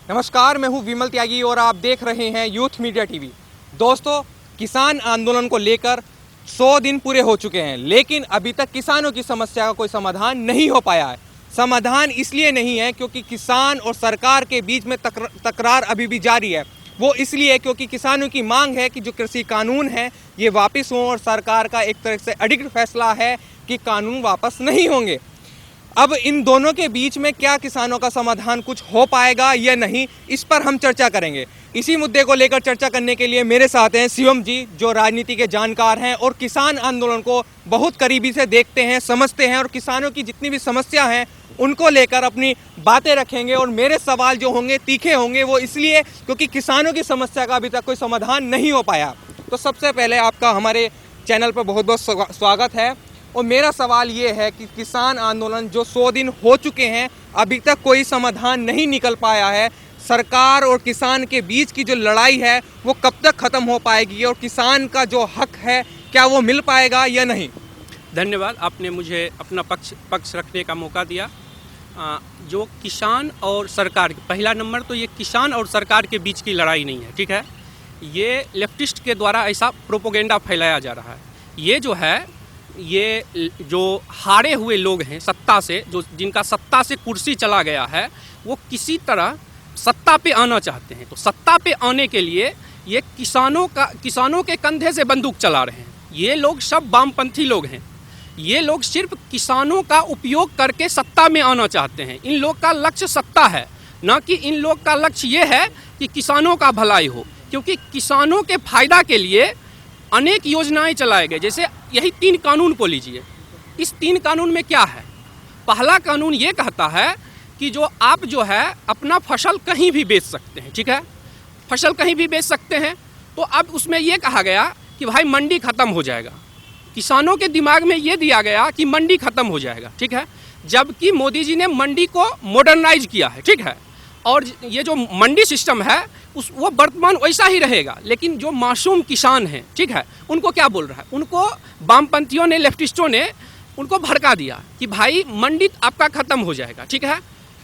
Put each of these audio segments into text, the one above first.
नमस्कार, मैं हूं विमल त्यागी और आप देख रहे हैं यूथ मीडिया टीवी। दोस्तों, किसान आंदोलन को लेकर 100 दिन पूरे हो चुके हैं, लेकिन अभी तक किसानों की समस्या का कोई समाधान नहीं हो पाया है। समाधान इसलिए नहीं है क्योंकि किसान और सरकार के बीच में तकरार अभी भी जारी है। वो इसलिए क्योंकि किसानों की मांग है कि जो कृषि कानून है ये वापस हों, और सरकार का एक तरह से अडिक्ट फैसला है कि कानून वापस नहीं होंगे। अब इन दोनों के बीच में क्या किसानों का समाधान कुछ हो पाएगा या नहीं, इस पर हम चर्चा करेंगे। इसी मुद्दे को लेकर चर्चा करने के लिए मेरे साथ हैं शिवम जी, जो राजनीति के जानकार हैं और किसान आंदोलन को बहुत करीबी से देखते हैं, समझते हैं और किसानों की जितनी भी समस्या हैं उनको लेकर अपनी बातें रखेंगे। और मेरे सवाल जो होंगे तीखे होंगे, वो इसलिए क्योंकि किसानों की समस्या का अभी तक कोई समाधान नहीं हो पाया। तो सबसे पहले आपका हमारे चैनल पर बहुत बहुत स्वागत है। और मेरा सवाल ये है कि किसान आंदोलन जो 100 दिन हो चुके हैं, अभी तक कोई समाधान नहीं निकल पाया है। सरकार और किसान के बीच की जो लड़ाई है वो कब तक ख़त्म हो पाएगी, और किसान का जो हक है क्या वो मिल पाएगा या नहीं? धन्यवाद, आपने मुझे अपना पक्ष रखने का मौका दिया। जो किसान और सरकार, पहला नंबर तो ये किसान और सरकार के बीच की लड़ाई नहीं है, ठीक है। ये लेफ्टिस्ट के द्वारा ऐसा प्रोपोगेंडा फैलाया जा रहा है। ये जो है, ये जो हारे हुए लोग हैं सत्ता से, जो जिनका सत्ता से कुर्सी चला गया है, वो किसी तरह सत्ता पे आना चाहते हैं। तो सत्ता पे आने के लिए ये किसानों के कंधे से बंदूक चला रहे हैं। ये लोग सब वामपंथी लोग हैं। ये लोग सिर्फ किसानों का उपयोग करके सत्ता में आना चाहते हैं। इन लोग का लक्ष्य सत्ता है, ना कि इन लोग का लक्ष्य ये है कि किसानों का भलाई हो। क्योंकि किसानों के फायदा के लिए अनेक योजनाएं चलाए गए। जैसे यही 3 कानून को लीजिए। इस 3 कानून में क्या है? पहला कानून ये कहता है कि जो आप जो है अपना फसल कहीं भी बेच सकते हैं, ठीक है, फसल कहीं भी बेच सकते हैं। तो अब उसमें ये कहा गया कि भाई मंडी खत्म हो जाएगा। किसानों के दिमाग में ये दिया गया कि मंडी खत्म हो जाएगा, ठीक है, जबकि मोदी जी ने मंडी को मॉडर्नाइज किया है, ठीक है। और ये जो मंडी सिस्टम है वो वर्तमान वैसा ही रहेगा। लेकिन जो मासूम किसान हैं, ठीक है, उनको क्या बोल रहा है? उनको वामपंथियों ने, लेफ्टिस्टों ने उनको भड़का दिया कि भाई मंडी आपका खत्म हो जाएगा, ठीक है।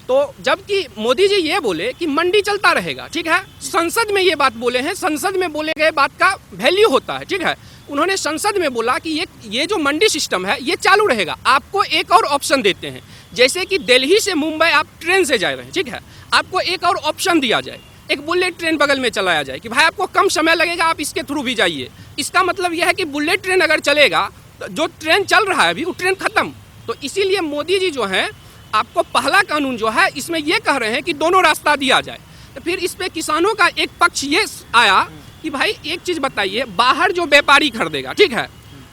तो जबकि मोदी जी ये बोले कि मंडी चलता रहेगा, ठीक है। संसद में ये बात बोले हैं, संसद में बोले गए बात का वैल्यू होता है, ठीक है। उन्होंने संसद में बोला कि ये जो मंडी सिस्टम है ये चालू रहेगा। आपको एक और ऑप्शन देते हैं, जैसे कि दिल्ली से मुंबई आप ट्रेन से जा रहे हैं, ठीक है, आपको एक और ऑप्शन दिया जाए, एक बुलेट ट्रेन बगल में चलाया जाए कि भाई आपको कम समय लगेगा, आप इसके थ्रू भी जाइए। इसका मतलब यह है कि बुलेट ट्रेन अगर चलेगा तो जो ट्रेन चल रहा है अभी, वो ट्रेन खत्म। तो इसीलिए मोदी जी जो है, आपको पहला कानून जो है इसमें ये कह रहे हैं कि दोनों रास्ता दिया जाए। तो फिर इस पे किसानों का एक पक्ष ये आया कि भाई एक चीज़ बताइए, बाहर जो व्यापारी खरीदेगा, ठीक है,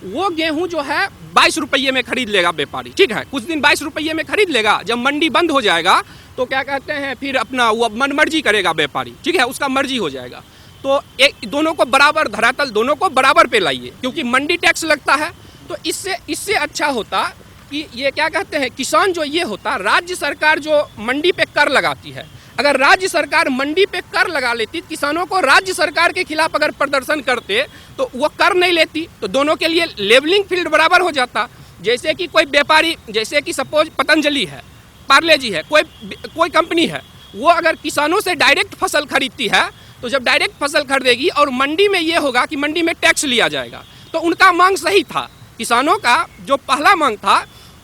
वो गेहूं जो है 22 रुपये में खरीद लेगा व्यापारी, ठीक है, कुछ दिन 22 रुपये में खरीद लेगा। जब मंडी बंद हो जाएगा तो क्या कहते हैं, फिर अपना वो मनमर्जी करेगा व्यापारी, ठीक है, उसका मर्जी हो जाएगा। तो एक दोनों को बराबर, धरातल दोनों को बराबर पे लाइए, क्योंकि मंडी टैक्स लगता है। तो इससे अच्छा होता कि ये क्या कहते हैं, किसान जो ये होता, राज्य सरकार जो मंडी पे कर लगाती है, अगर राज्य सरकार मंडी पे कर लगा लेती, किसानों को राज्य सरकार के खिलाफ अगर प्रदर्शन करते तो वो कर नहीं लेती, तो दोनों के लिए लेवलिंग फील्ड बराबर हो जाता। जैसे कि कोई व्यापारी, जैसे कि सपोज पतंजलि है, पार्ले जी है, कोई कंपनी है, वो अगर किसानों से डायरेक्ट फसल खरीदती है, तो जब डायरेक्ट फसल खरीदेगी और मंडी में ये होगा कि मंडी में टैक्स लिया जाएगा, तो उनका मांग सही था। किसानों का जो पहला मांग था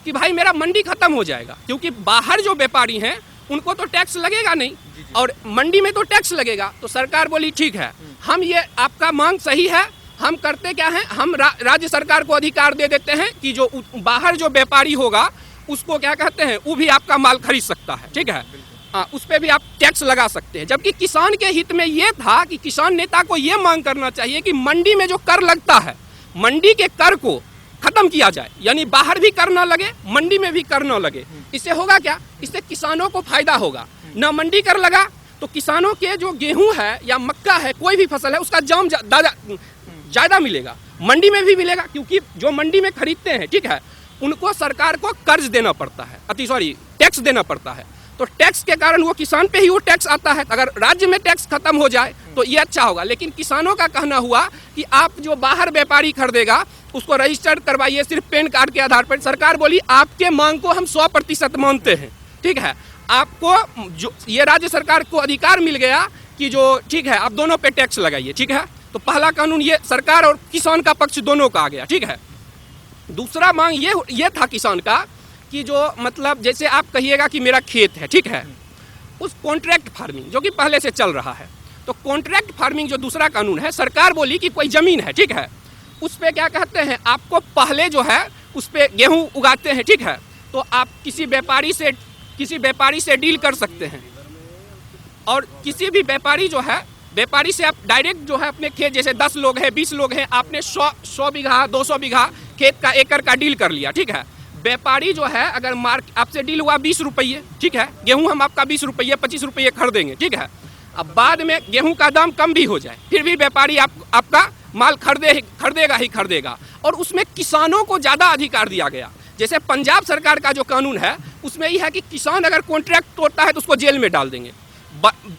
कि भाई मेरा मंडी खत्म हो जाएगा, क्योंकि बाहर जो व्यापारी हैं उनको तो टैक्स लगेगा नहीं और मंडी में तो टैक्स लगेगा। तो सरकार बोली ठीक है, हम ये आपका मांग सही है, हम करते क्या हैं, हम राज्य सरकार को अधिकार दे देते हैं कि जो बाहर जो व्यापारी होगा उसको क्या कहते हैं, वो भी आपका माल खरीद सकता है, ठीक है, उस पर भी आप टैक्स लगा सकते हैं। जबकि किसान के हित में ये था कि किसान नेता को ये मांग करना चाहिए कि मंडी में जो कर लगता है, मंडी के कर को खत्म किया जाए, यानी बाहर भी कर न लगे, मंडी में भी कर न लगे। इससे होगा क्या, इससे किसानों को फायदा होगा। ना मंडी कर लगा तो किसानों के जो गेहूं है या मक्का है, कोई भी फसल है, उसका दाम ज़्यादा मिलेगा, मंडी में भी मिलेगा। क्योंकि जो मंडी में खरीदते हैं, ठीक है, उनको सरकार को कर्ज देना पड़ता है, टैक्स देना पड़ता है। तो टैक्स के कारण वो किसान पे ही वो टैक्स आता है। अगर राज्य में टैक्स खत्म हो जाए तो ये अच्छा होगा। लेकिन किसानों का कहना हुआ कि आप जो बाहर व्यापारी खरीदेगा उसको रजिस्टर्ड करवाइए सिर्फ पैन कार्ड के आधार पर। सरकार बोली आपके मांग को हम 100% मानते हैं, ठीक है, आपको जो ये राज्य सरकार को अधिकार मिल गया कि जो ठीक है आप दोनों पे टैक्स लगाइए, ठीक है। तो पहला कानून ये सरकार और किसान का पक्ष दोनों का आ गया, ठीक है। दूसरा मांग ये था किसान का कि जो मतलब जैसे आप कहिएगा कि मेरा खेत है, ठीक है, उस कॉन्ट्रैक्ट फार्मिंग जो कि पहले से चल रहा है, तो कॉन्ट्रैक्ट फार्मिंग जो दूसरा कानून है, सरकार बोली कि कोई ज़मीन है, ठीक है, उस पर क्या कहते हैं, आपको पहले जो है उस पर गेहूँ उगाते हैं, ठीक है, तो आप किसी व्यापारी से डील कर सकते हैं और किसी भी व्यापारी से आप डायरेक्ट जो है अपने खेत, जैसे 10 लोग हैं 20 लोग हैं, आपने 100 बीघा 200 बीघा खेत का एकड़ का डील कर लिया, ठीक है। व्यापारी जो है अगर आपसे डील हुआ 20 रुपये, ठीक है, गेहूं हम आपका 20 रुपये 25 रुपये खरीदेंगे, ठीक है। अब बाद में गेहूं का दाम कम भी हो जाए, फिर भी व्यापारी आपका माल खरीदेगा और उसमें किसानों को ज़्यादा अधिकार दिया गया। जैसे पंजाब सरकार का जो कानून है उसमें यह है कि किसान अगर कॉन्ट्रैक्ट तोड़ता है तो उसको जेल में डाल देंगे।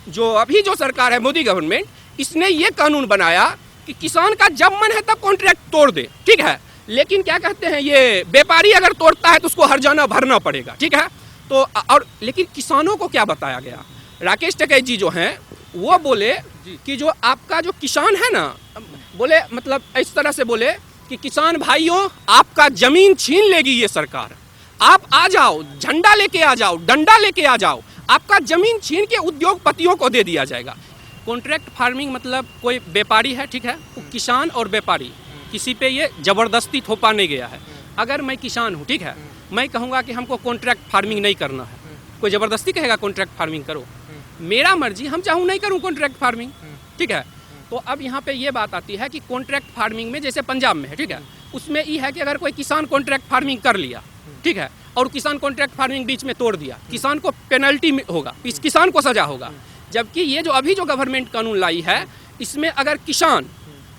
जो अभी जो सरकार है मोदी गवर्नमेंट, इसने ये कानून बनाया कि किसान का जब मन है तब कॉन्ट्रैक्ट तोड़ दे, ठीक है, लेकिन क्या कहते हैं ये व्यापारी अगर तोड़ता है तो उसको हर्जाना भरना पड़ेगा, ठीक है। तो और लेकिन किसानों को क्या बताया गया, राकेश टिकैत जी जो हैं वो बोले कि जो आपका जो किसान है ना, बोले मतलब इस तरह से बोले कि किसान भाइयों आपका जमीन छीन लेगी ये सरकार, आप आ जाओ, झंडा लेके आ जाओ, डंडा लेके आ जाओ, आपका जमीन छीन के उद्योगपतियों को दे दिया जाएगा। कॉन्ट्रैक्ट फार्मिंग मतलब कोई व्यापारी है, ठीक है, वो किसान और व्यापारी किसी पे ये ज़बरदस्ती थोपा नहीं गया है। अगर मैं किसान हूँ, ठीक है, मैं कहूँगा कि हमको कॉन्ट्रैक्ट फार्मिंग नहीं करना है, कोई ज़बरदस्ती कहेगा कॉन्ट्रैक्ट फार्मिंग करो, मेरा मर्जी, हम चाहूँ नहीं करूँ कॉन्ट्रैक्ट फार्मिंग, ठीक है। तो अब यहाँ पे ये बात आती है कि कॉन्ट्रैक्ट फार्मिंग में जैसे पंजाब में है, ठीक है, उसमें ये है कि अगर कोई किसान कॉन्ट्रैक्ट फार्मिंग कर लिया, ठीक है, और किसान कॉन्ट्रैक्ट फार्मिंग बीच में तोड़ दिया, किसान को पेनल्टी होगा, इस किसान को सजा होगा। जबकि ये जो अभी जो गवर्नमेंट कानून लाई है, इसमें अगर किसान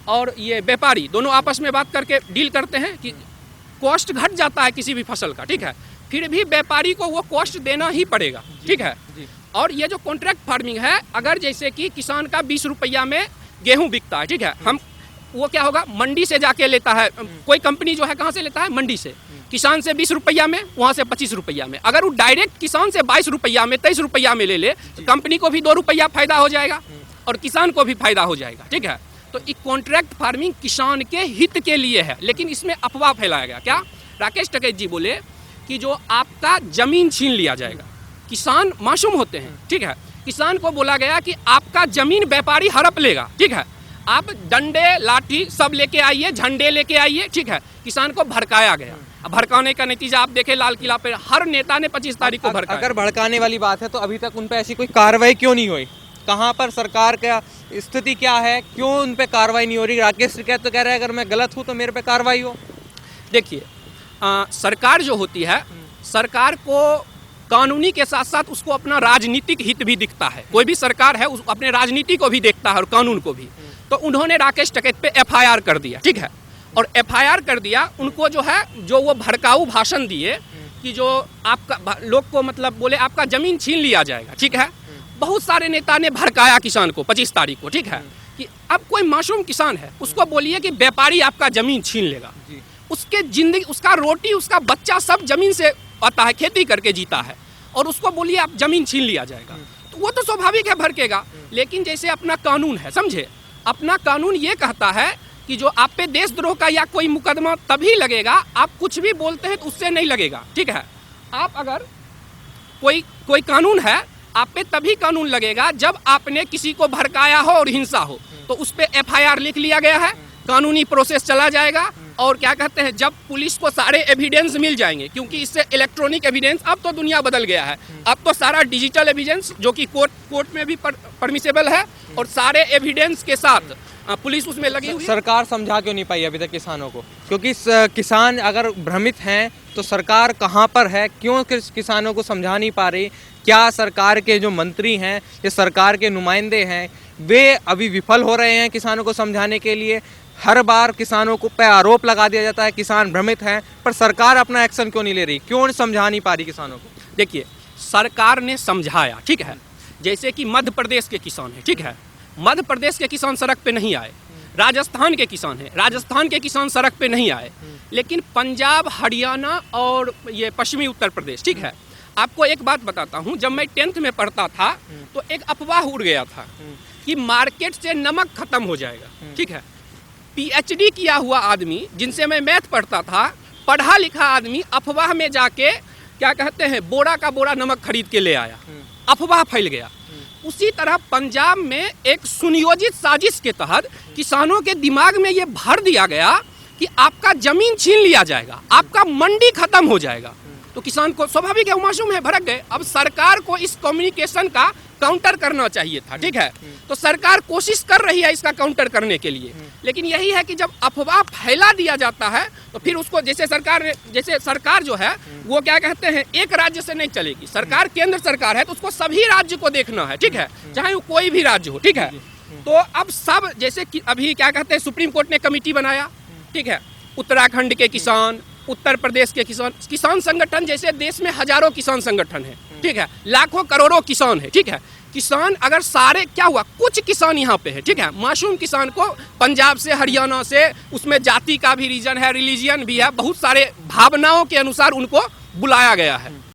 और ये व्यापारी दोनों आपस में बात करके डील करते हैं कि कॉस्ट घट जाता है किसी भी फसल का, ठीक है, फिर भी व्यापारी को वो कॉस्ट देना ही पड़ेगा, ठीक है। और ये जो कॉन्ट्रैक्ट फार्मिंग है, अगर जैसे कि किसान का 20 रुपया में गेहूं बिकता है, ठीक है, हम वो क्या होगा, मंडी से जाके लेता है, कोई कंपनी जो है कहाँ से लेता है, मंडी से, किसान से 20 रुपया में, वहाँ से 25 रुपया में। अगर वो डायरेक्ट किसान से 22 रुपया में 23 रुपया में ले ले, तो कंपनी को भी 2 रुपया फायदा हो जाएगा और किसान को भी फायदा हो जाएगा, ठीक है। तो ये कॉन्ट्रैक्ट फार्मिंग किसान के हित के लिए है, लेकिन इसमें अफवाह फैलाया गया। क्या राकेश टिकैत जी बोले कि जो आपका जमीन छीन लिया जाएगा, किसान मासूम होते हैं, ठीक है, किसान को बोला गया कि आपका जमीन व्यापारी हड़प लेगा, ठीक है, आप डंडे लाठी सब लेके आइए, झंडे लेके आइए, ठीक है, किसान को भड़काया गया। अब भड़काने का नतीजा आप देखें, लाल किला पे हर नेता ने 25 तारीख को भड़काया। अगर भड़काने वाली बात है तो अभी तक उन पे ऐसी कोई कार्रवाई क्यों नहीं हुई, कहाँ पर सरकार का स्थिति क्या है, क्यों उन पे कार्रवाई नहीं हो रही? राकेश टिकैत तो कह रहे हैं अगर मैं गलत हूँ तो मेरे पे कार्रवाई हो। देखिए सरकार जो होती है, सरकार को कानूनी के साथ साथ उसको अपना राजनीतिक हित भी दिखता है। कोई भी सरकार है उस अपने राजनीति को भी देखता है और कानून को भी। तो उन्होंने राकेश टिकैत पे FIR कर दिया, ठीक है, और FIR कर दिया उनको, जो है जो वो भड़काऊ भाषण दिए कि जो आपका लोग को मतलब बोले आपका जमीन छीन लिया जाएगा, ठीक है। बहुत सारे नेता ने भड़काया किसान को 25 तारीख को, ठीक है, कि अब कोई मासूम किसान है उसको बोलिए कि व्यापारी आपका जमीन छीन लेगा, उसके जिंदगी, उसका रोटी, उसका बच्चा सब जमीन से आता है, खेती करके जीता है, और उसको बोलिए आप जमीन छीन लिया जाएगा, तो वो तो स्वाभाविक है भड़केगा। लेकिन जैसे अपना कानून है, समझे, अपना कानून ये कहता है कि जो आप पे देशद्रोह का या कोई मुकदमा तभी लगेगा, आप कुछ भी बोलते हैं तो उससे नहीं लगेगा, ठीक है। आप अगर कोई कानून है, आप पे तभी कानून लगेगा जब आपने किसी को भड़काया हो और हिंसा हो, तो उस पे FIR लिख लिया गया है, कानूनी प्रोसेस चला जाएगा, और क्या कहते हैं, जब पुलिस को सारे एविडेंस मिल जाएंगे, क्योंकि इससे इलेक्ट्रॉनिक एविडेंस, अब तो दुनिया बदल गया है, अब तो सारा डिजिटल एविडेंस जो कि कोर्ट में भी परमिसेबल है, और सारे एविडेंस के साथ पुलिस उसमें लगी हुई। सरकार समझा क्यों नहीं पाई अभी तक किसानों को? क्योंकि किसान अगर भ्रमित हैं तो सरकार कहाँ पर है, क्यों किसानों को समझा नहीं पा रही? क्या सरकार के जो मंत्री हैं या सरकार के नुमाइंदे हैं वे अभी विफल हो रहे हैं किसानों को समझाने के लिए? हर बार किसानों को पे आरोप लगा दिया जाता है किसान भ्रमित हैं, पर सरकार अपना एक्शन क्यों नहीं ले रही, क्यों समझा नहीं पा रही किसानों को? देखिए, सरकार ने समझाया, ठीक है, जैसे कि मध्य प्रदेश के किसान हैं, ठीक है, मध्य प्रदेश के किसान सड़क पे नहीं आए, राजस्थान के किसान हैं, राजस्थान के किसान सड़क पे नहीं आए, लेकिन पंजाब, हरियाणा और ये पश्चिमी उत्तर प्रदेश, ठीक है, आपको एक बात बताता हूँ, जब मैं 10th में पढ़ता था तो एक अफवाह उड़ गया था कि मार्केट से नमक खत्म हो जाएगा, ठीक है। PhD किया हुआ आदमी, जिनसे मैं मैथ पढ़ता था, पढ़ा लिखा आदमी, अफवाह में जाके क्या कहते हैं बोरा का बोरा नमक खरीद के ले आया, अफवाह फैल गया। उसी तरह पंजाब में एक सुनियोजित साजिश के तहत किसानों के दिमाग में ये भर दिया गया कि आपका जमीन छीन लिया जाएगा, आपका मंडी खत्म हो जाएगा। तो किसान को स्वाभाविक है, वो मासूम है, भड़क गए। अब सरकार को इस कम्युनिकेशन का काउंटर करना चाहिए था, ठीक है। तो सरकार कोशिश कर रही है इसका काउंटर करने के लिए, लेकिन यही है कि जब अफवाह फैला दिया जाता है तो फिर उसको जैसे सरकार जो है वो क्या कहते हैं, एक राज्य से नहीं चलेगी। सरकार केंद्र सरकार है तो उसको सभी राज्य को देखना है, ठीक है, चाहे वो कोई भी राज्य हो, ठीक है। तो अब सब जैसे कि अभी क्या कहते हैं, सुप्रीम कोर्ट ने कमेटी बनाया, ठीक है, उत्तराखंड के किसान, उत्तर प्रदेश के किसान संगठन, जैसे देश में हजारों किसान संगठन है, ठीक है, लाखों करोड़ों किसान है, ठीक है। किसान अगर सारे, क्या हुआ, कुछ किसान यहाँ पे है, ठीक है, मासूम किसान को पंजाब से, हरियाणा से, उसमें जाति का भी रीजन है, रिलीजियन भी है, बहुत सारे भावनाओं के अनुसार उनको बुलाया गया है।